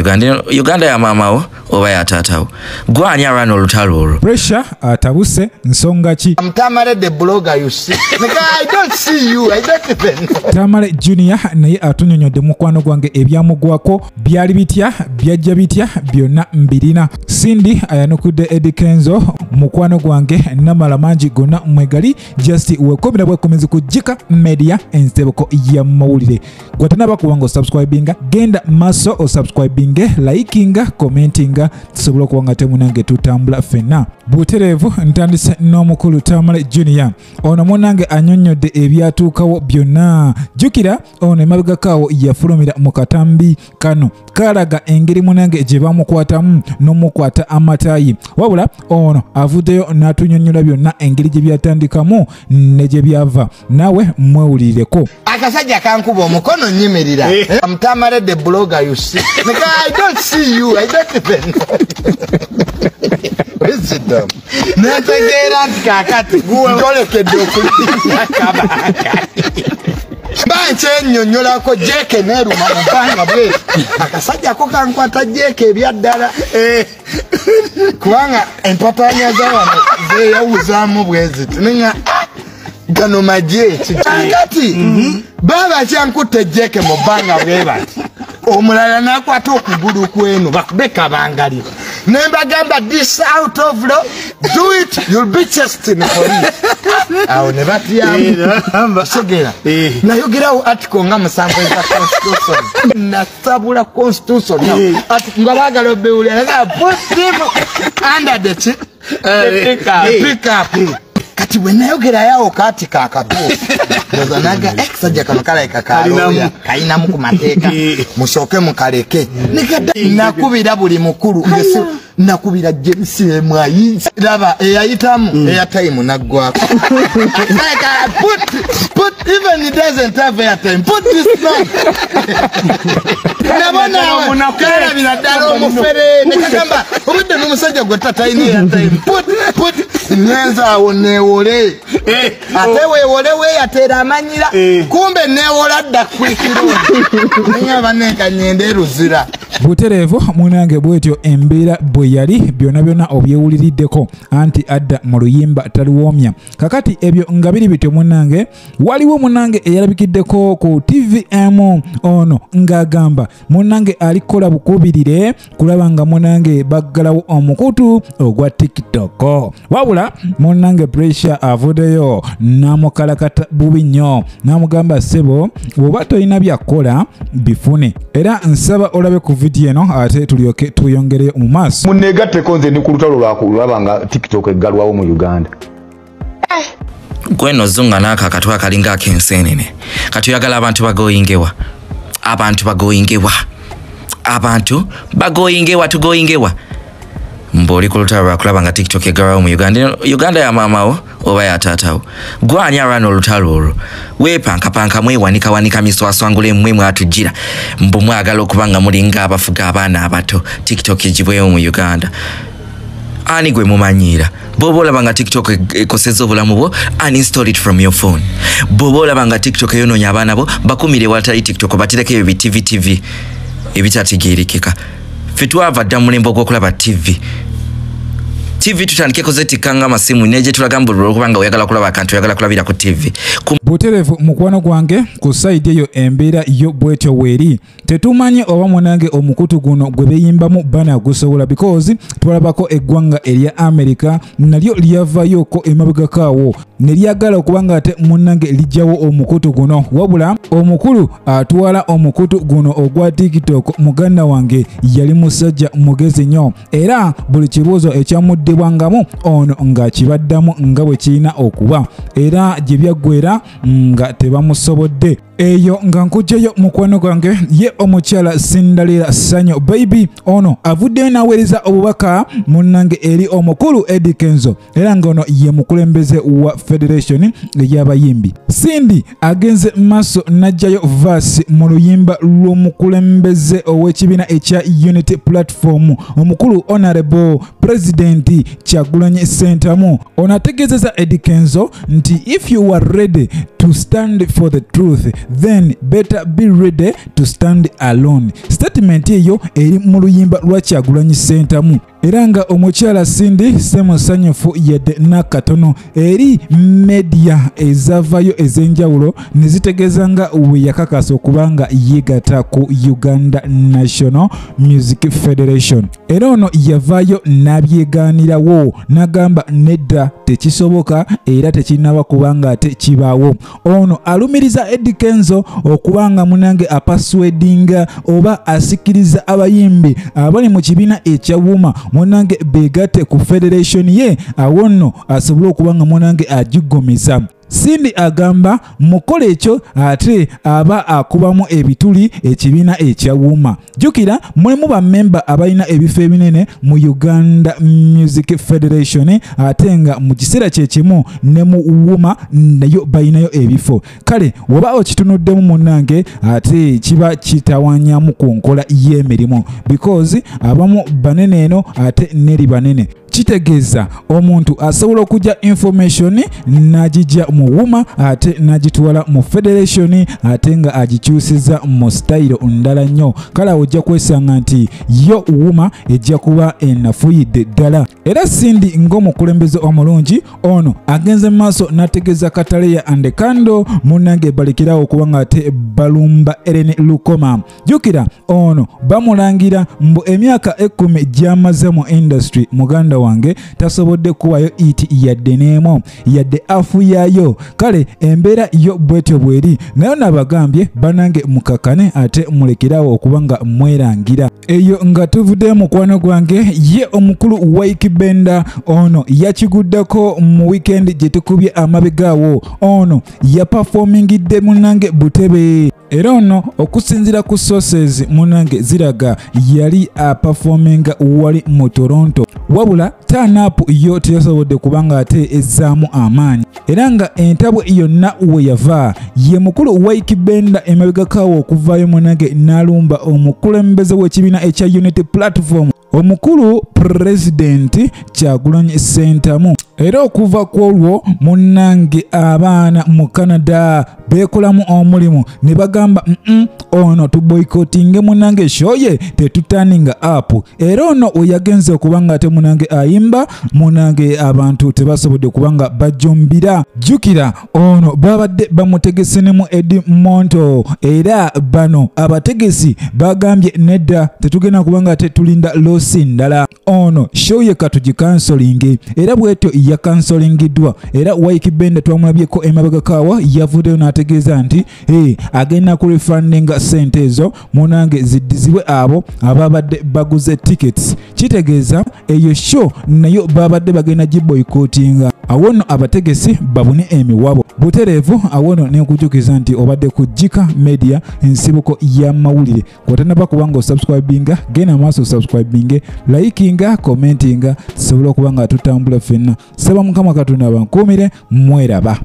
Uganda ya mamawo oba ya taatawo. Gwani arana olutalo olwo. Pressure atabuse nsonga ki? Tamale the blogger you see. I don't see you. I don't even. Tamale Jr naye atunyonyodde mukwano gwange ebyamugwako byali bitya byajja bitya byonna mbirina. Cindy ayanukudde Eddie Kenzo mukwano gwange namala mangi gonna mwegali just wekomera bwekomezi ku KIKA media enzeboko ya mawulire. Gwatanaba kuwanga subscribinga genda maso o subscribinge likinga commentinga tusobola kuwanga temunange tutambula fenna. Buterevu ntandise n'omukulu Tamale Jr ono munange anyonyodde ebyatuukawo byonna. Jukira ono emabega kawo yafulumira mu katambi kano kalaga engeri munange gye bamukwatamu n'omukwata amatayi. Wabula ono avuddeyo n'atunyonnyola byonna engeri gye byatandikamu ne gye byava. Nawe mwewulireko. Akasajja kankuba omukono nyimirira. Tamale the blogger you see. I don't see you. I don't even. Wisdom. Netegera kakati ngolekedde okulinya kabaka. Banche nnyonnyola ko jeke neruma mubanga bwe. Akasajja ko kankwata jeke ebyaddala. Kubanga empatanya z'abantu ze yawuzaamu bweziti. Ninga gano maje kikangati. Baba kyankutte jeke mubanga bwe bati. Omulala nakwata okugulu kwenu bakubeka bangali. Nembagamba this out of law, do it, you'll be chased in police. Awo ne batiyamba segera. Nayogera article nga musanvu eza constitution. Nasabula constitution. Ati ngabagala obewulira put them under the pick up. Kati wenayogera yawo kati kakatu. Nozanaga exaja kamakala ikakaluya. Kaina muku mateeka. Mushoke mukaleke. Nikada nakubira buli mukuru. Nakubira James mwayi. Laba eyayitamu airtime nagwako. Put even it doesn't have airtime. Put this one. Nabona munakala binadalo omufere. Nikagamba obudde n'omusajja gwetata ine airtime. Put nyenza onewole. Ate weewole weyatera amanyira. Kumbe newola dda kwikiro. Ninya baneka nyende ruzira. Buterevu munange bwetyo embeera bwe yali byonna byonna obyewuliriddeko anti adda mu luyimba taluwoomya. Kakati ebyo nga biri bityo munange waliwo munange eyalabikiddeko ku TVM ono ng'agamba munange alikola bukubirire kulaba nga munange baggalawo omukutu ogwa TikTok. Wabula munange Pressure avuddeyo n'amukalakata bubi nnyo n'amugamba ssebo bw'oba tolina byakola bifune. Era nsaba olabe ku video eno ate tulyoke tuyongereyo mu maaso. Munegatteko nze ni ku lutalo lwaba nga TikTok eggalwawo mu Uganda. Gweno zunga n'akakatu akalinga ak'enseenene. Kati oyagala abantu bagoyingewa. Tugoyingewa. Mboli ku lutalo lwakulaba nga TikTok eggalwawo mu Uganda ya mamawo oba ya taatawo. Gwani arana olutalo olwo. Weepankapanka mwewanika miswaswangule mmwe mwatujjira. Mbu mwagala okuba nga mulinga abafuga abaana abato. TikTok egibweyo mu Uganda. Ani gwe mumanyira. Bobo olaba nga TikTok ekosezza obulamu bwo, uninstall it from your phone. Bobo olaba nga TikTok eyononya abaana bo, bakumire watali TikTok batireko ebyo TV ebitategeerekeka. Ffe twava dda mulembe ogw'okulaba TV tutandikeko zetikanga amasimu neje tulagambulira okubanga oyagala kulaba akantu oyagala kulabira ku TV. Buterevu mukwano gwange ku side eyo embeera yo bwetyo weeri. Tetumanyi oba munange omukutu guno gwe beyimbamu bana gusobola because twalabako eggwanga erya America nalyo lyavayoko emabega kaawo ne lyagala okubanga ate munange lijjawo omukutu guno. Wabula omukulu atwala omukutu guno ogwa TikTok muganda wange yali musajja mugezi nnyo era buli kibuuzo ekyamuddibwangamu ono nga kibaddamu nga bwe kirina okuba era gye byaggwera nga tebamusobodde. Eyo nga nkujjayo mukwano gwange ye omukyala Sindalira Sanyu baby ono avuddeyo n'aweereza obubaka munnange eri omukulu Eddie Kenzo era ng'ono ye mukulembeze wa Federation y'abayimbi. Cindy agenze maaso n'ajjayo verse mu luyimba lw'omukulembeze ow'ekibiina ekya Unity Platform omukulu Honorable President Kyagulanyi Ssentamu. Ono ategeezezza Eddie Kenzo nti if you are ready to stand for the truth then better be ready to stand alone. Statement eyo eri mu luyimba lwa Kyagulanyi Ssentamu era nga omukyala Cindy semusanyufu yadde nakatono eri media ezavayo ez'enjawulo ne zitegeeza nga we yakakasa okubanga yeegata ku Uganda National Music Federation. Era ono yavaayo n'abyegaanirawo n'agamba nedda tekisoboka era tekinaba kubanga ate kibaawo. Ono alumiriza Eddie Kenzo okubanga munange apaswedinga oba asikiriza abayimbi abali mu kibiina ekya Wuuno munange beegate ku federation ye awono asobole okubanga munange agigomeza. Cindy agamba mukole ekyo ate aba akubamu ebituli ekibiina ekya Wuuno. Jukira mulimu bammemba abalina ebifo ebinene mu Uganda Music Federation ate nga mu kiseera kyekimu ne mu Wuuno nayo balinayo ebifo. Kale woba okitunuddemu munnange ate kiba kitawanyamu ku nkola y'emirimu because abamu banene eno ate neri banene. Kitegeeza omuntu asobola okujja information n'agijja mu Wuuno ate n'agitwala mu federation ate nga agikyusiza mu style ndala nnyo. Kale ojja kwesanga nti yo Wuuno ejja kuba enafuyidde ddala. Era Cindy ng'omukulembeze omulungi ono agenze mu maaso n'ategeeza Kataleya and Kando munnange balekerawo okuba nga ate balumba Ellen Lukoma. Jukira ono bamulangira mbu emyaka 10 gy'amaze mu industry muganda wange tasobodde kuwayo iti yadde neemo yadde afu yayo. Kale embeera yo bwetyo bweri nayo nabagambye banange mukakane ate mulekerawo okubanga mwerangira eyo nga tuvudde mukwano gwange ye omukulu Waikibenda ono yakiguddako mu weekend gye tukubye amabegaawo. Ono yaperformingidde munange Butebe era ono okusinzira ku sources munange ziraga yali performinga wali mu Toronto wabula turn up yo teyasobodde kubanga ate ezzaamu amaanyi era nga entabo yonna we yava ye mukulu Waikibenda emabegakawo okuvaayo munange n'alumba omukulembeze w'ekibiina ekya Unity Platform omukulu President Kyagulanyi Ssentamu. Era okuva kwolwo munnange abaana mu Canada beekolamu omulimu ne bagamba ono tuboycottinge munnange shoye tetutaninga up. Era ono oyagenze okubanga ate munnange ayimba munnange abantu tebasobodde kubanga bajumbira. Jukira ono babadde bamutegesenemu Eddie Monto era bano abategesi bagambye nedda tetugenda kubanga ate tulinda losi ndala. Ono shoye katugikansolinge era bwetyo ya kansolingiddwa era Waikibenda twamulabyeko emabegakawa yavuddeyo n'ategeeza nti agenda ku refundinga sente ezo munange ziddizibwe abo ababadde baguze tickets. Kitegeeza eyo show nayo babadde bagenda giboycottinga. Awono abategesi babune emiwabo butereevu awono n'ekujukiza nti obadde ku KIKA Media ensibuko ya mawulire. Kotanaba kubanga osubscribinga genda maaso subscribinge likinga commentinga sobola okubanga tutambula ffenna. Saba Mukama Katonda abankuumire mweraba.